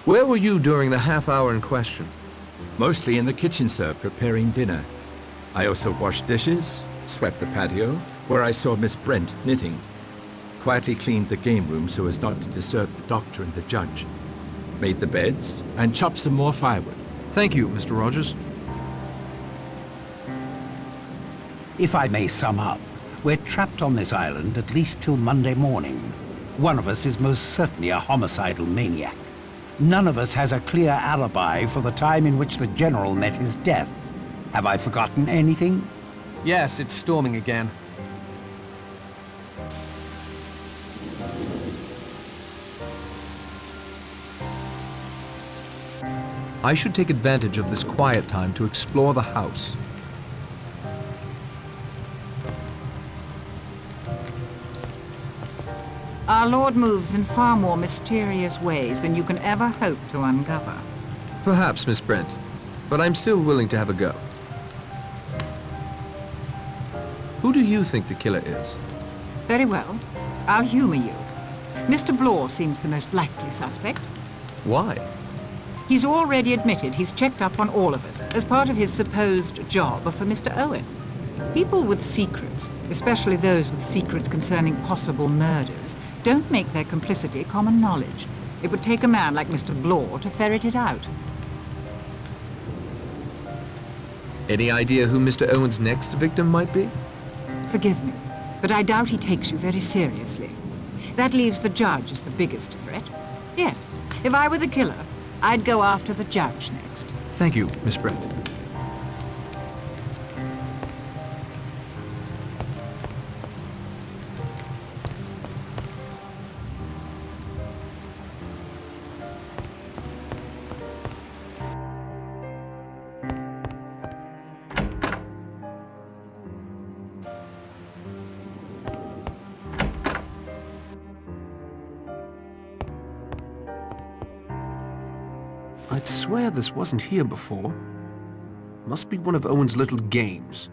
Where were you during the half hour in question? Mostly in the kitchen, sir, preparing dinner. I also washed dishes, swept the patio, where I saw Miss Brent knitting. Quietly cleaned the game room so as not to disturb the doctor and the judge. Made the beds, and chopped some more firewood. Thank you, Mr. Rogers. If I may sum up, we're trapped on this island at least till Monday morning. One of us is most certainly a homicidal maniac. None of us has a clear alibi for the time in which the General met his death. Have I forgotten anything? Yes, it's storming again. I should take advantage of this quiet time to explore the house. Our Lord moves in far more mysterious ways than you can ever hope to uncover. Perhaps, Miss Brent, but I'm still willing to have a go. Who do you think the killer is? Very well. I'll humor you. Mr. Blore seems the most likely suspect. Why? He's already admitted he's checked up on all of us as part of his supposed job for Mr. Owen. People with secrets, especially those with secrets concerning possible murders, don't make their complicity common knowledge. It would take a man like Mr. Blore to ferret it out. Any idea who Mr. Owen's next victim might be? Forgive me, but I doubt he takes you very seriously. That leaves the judge as the biggest threat. Yes, if I were the killer, I'd go after the judge next. Thank you, Miss Brent. I'd swear this wasn't here before. Must be one of Owen's little games.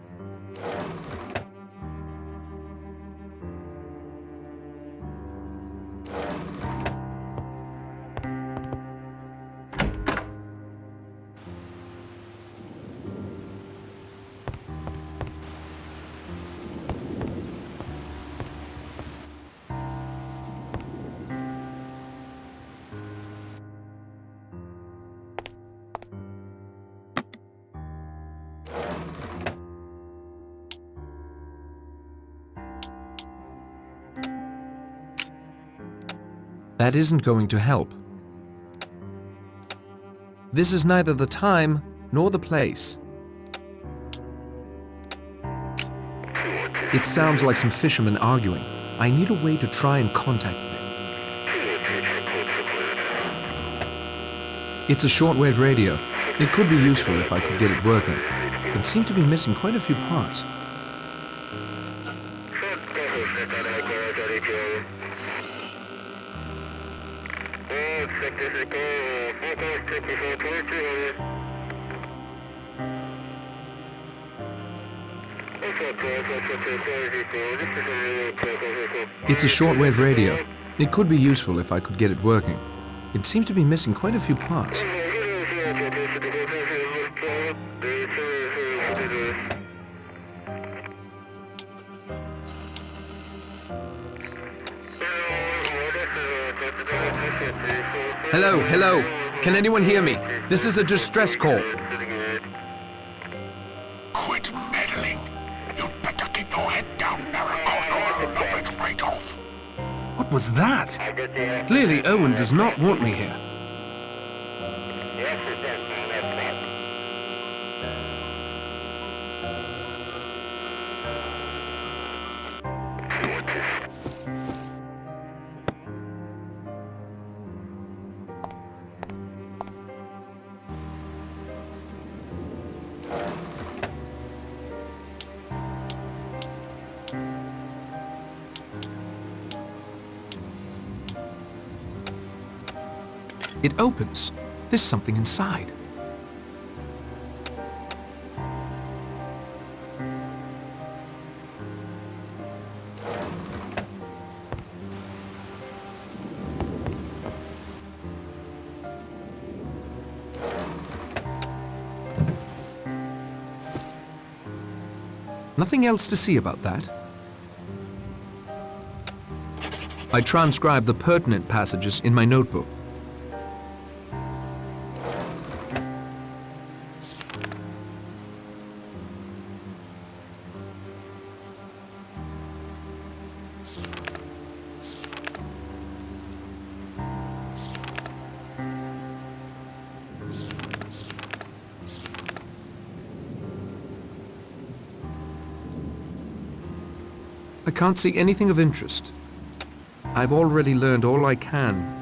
That isn't going to help. This is neither the time nor the place. It sounds like some fishermen arguing. I need a way to try and contact them. It's a shortwave radio. It could be useful if I could get it working. It seemed to be missing quite a few parts. It's a shortwave radio. It could be useful if I could get it working. It seems to be missing quite a few parts. Hello, hello. Can anyone hear me? This is a distress call. Quit meddling. You'd better keep your head down, Marigold, or I'll knock it right off. What was that? Clearly Owen does not want me here. It opens. There's something inside. Nothing else to see about that? I transcribed the pertinent passages in my notebook. I can't see anything of interest. I've already learned all I can.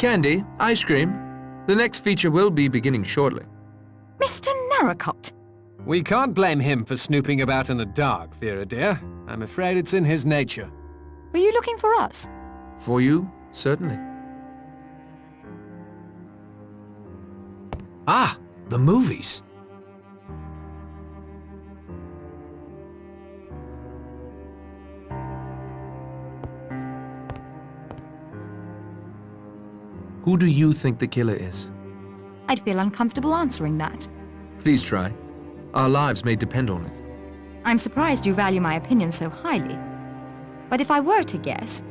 Candy, ice cream. The next feature will be beginning shortly. Mr. Narracott! We can't blame him for snooping about in the dark, Vera dear. I'm afraid it's in his nature. Were you looking for us? For you, certainly. Ah, the movies. Who do you think the killer is? I'd feel uncomfortable answering that. Please try. Our lives may depend on it. I'm surprised you value my opinion so highly. But if I were to guess,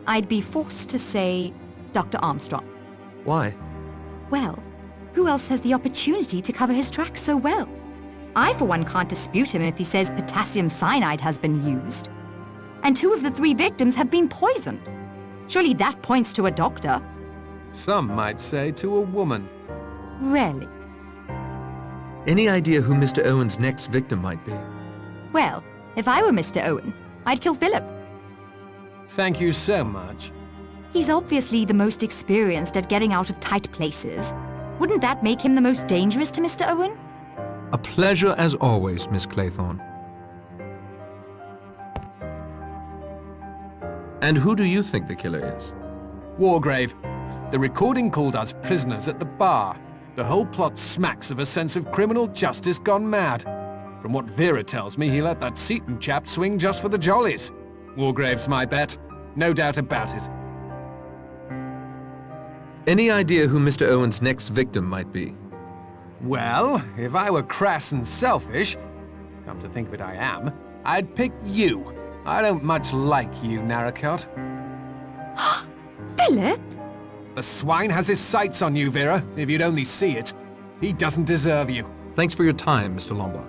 I'd be forced to say Dr. Armstrong. Why? Well, who else has the opportunity to cover his tracks so well? I, for one, can't dispute him if he says potassium cyanide has been used. And 2 of the 3 victims have been poisoned. Surely that points to a doctor. Some might say to a woman. Really? Any idea who Mr. Owen's next victim might be? Well, if I were Mr. Owen, I'd kill Philip. Thank you so much. He's obviously the most experienced at getting out of tight places. Wouldn't that make him the most dangerous to Mr. Owen? A pleasure as always, Miss Claythorne. And who do you think the killer is? Wargrave. The recording called us prisoners at the bar. The whole plot smacks of a sense of criminal justice gone mad. From what Vera tells me, he let that Seaton chap swing just for the jollies. Wargrave's my bet. No doubt about it. Any idea who Mr. Owen's next victim might be? Well, if I were crass and selfish, come to think of it I am, I'd pick you. I don't much like you, Narracott. Philip? The swine has his sights on you, Vera, if you'd only see it. He doesn't deserve you. Thanks for your time, Mr. Lombard.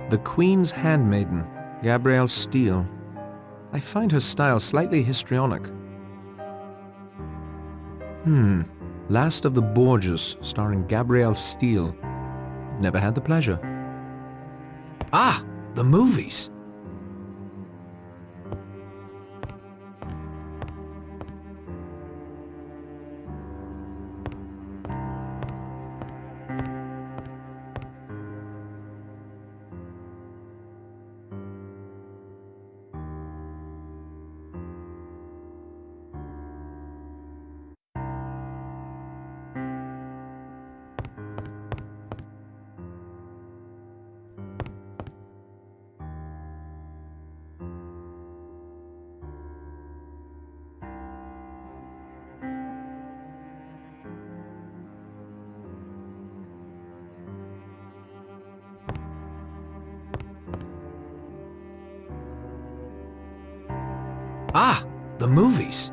The Queen's Handmaiden, Gabrielle Steele. I find her style slightly histrionic. Last of the Borgias, starring Gabrielle Steele. Never had the pleasure. Ah! the movies. Ah, the movies.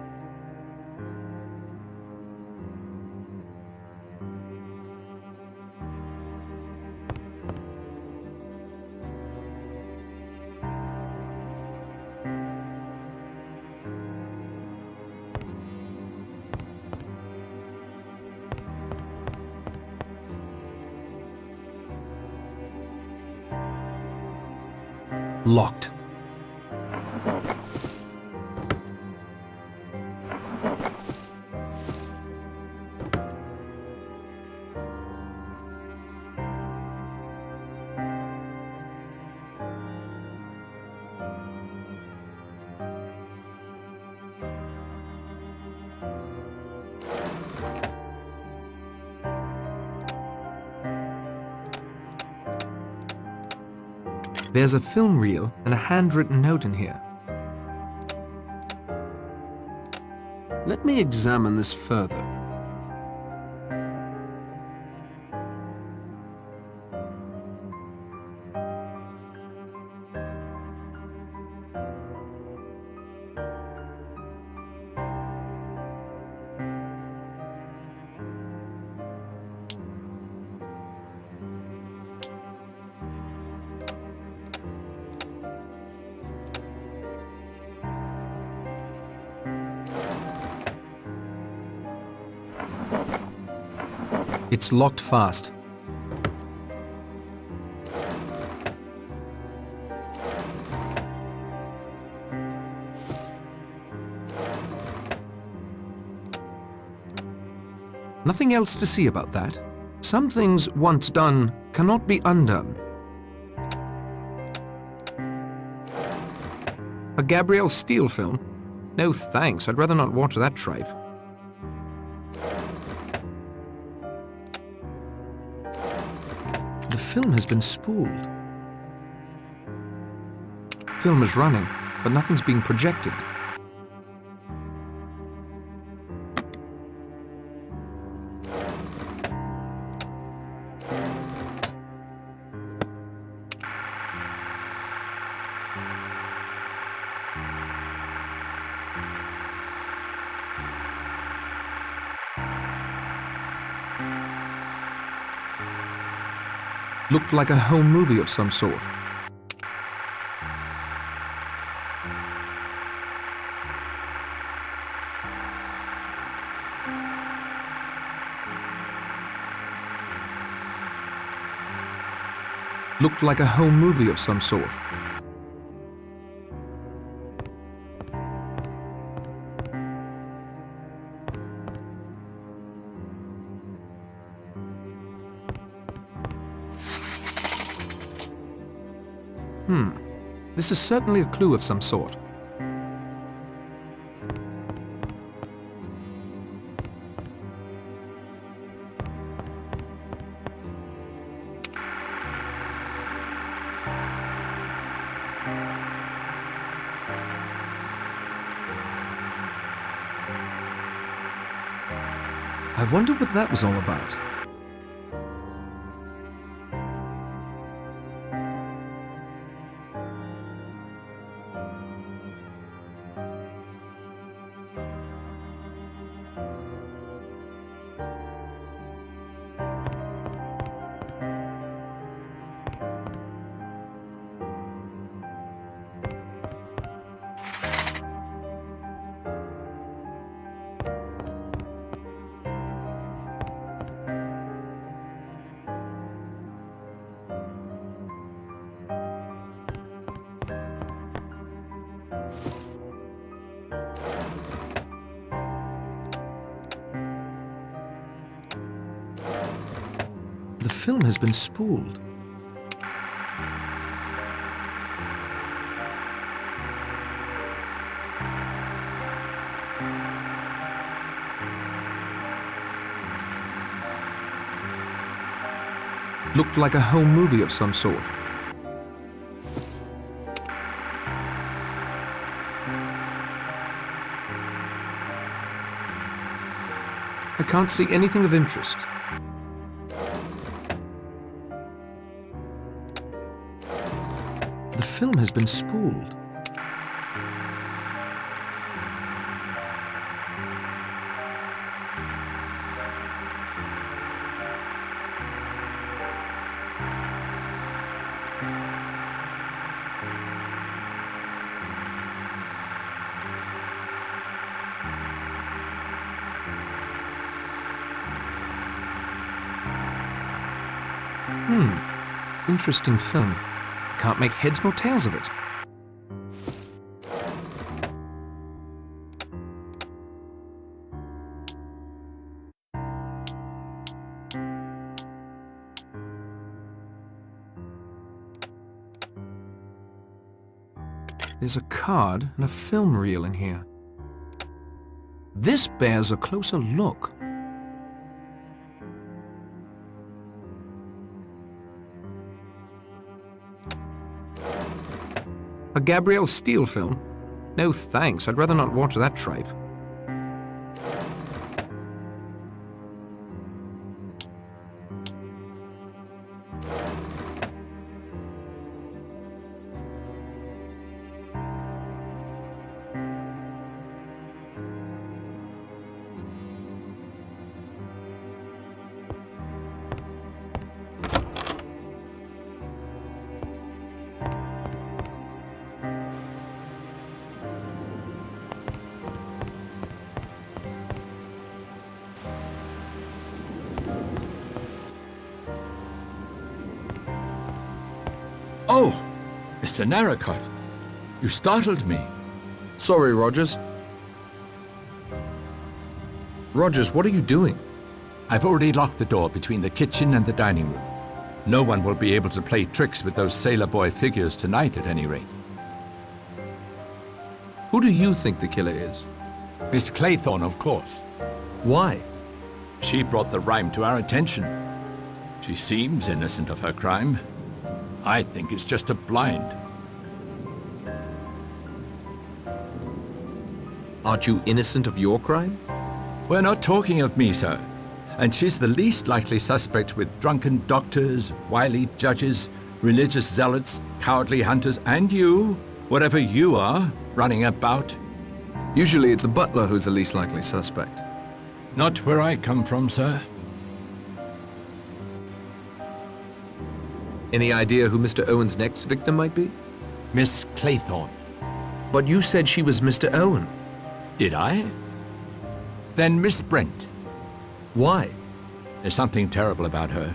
Locked. There's a film reel and a handwritten note in here. Let me examine this further. It's locked fast. Nothing else to see about that. Some things, once done, cannot be undone. A Gabrielle Steele film? No thanks, I'd rather not watch that tripe. The film has been spooled. Film is running, but nothing's being projected. Looked like a home movie of some sort. Looked like a home movie of some sort. This is certainly a clue of some sort. I wonder what that was all about. film has been spooled. Looked like a home movie of some sort. I can't see anything of interest. The film has been spooled. Interesting film. Can't make heads nor tails of it. There's a card and a film reel in here. This bears a closer look. A Gabrielle Steele film? No thanks, I'd rather not watch that tripe. Oh, Mr. Narracott, you startled me. Sorry, Rogers. Rogers, what are you doing? I've already locked the door between the kitchen and the dining room. No one will be able to play tricks with those sailor boy figures tonight, at any rate. Who do you think the killer is? Miss Claythorne, of course. Why? She brought the rhyme to our attention. She seems innocent of her crime. I think it's just a blind. Aren't you innocent of your crime? We're not talking of me, sir. And she's the least likely suspect with drunken doctors, wily judges, religious zealots, cowardly hunters, and you, whatever you are, running about. Usually it's the butler who's the least likely suspect. Not where I come from, sir. Any idea who Mr. Owen's next victim might be? Miss Claythorne. But you said she was Mr. Owen. Did I? Then Miss Brent. Why? There's something terrible about her.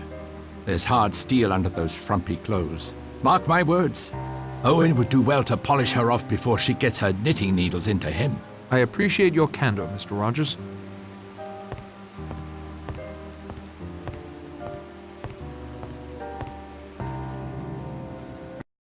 There's hard steel under those frumpy clothes. Mark my words. Owen would do well to polish her off before she gets her knitting needles into him. I appreciate your candor, Mr. Rogers.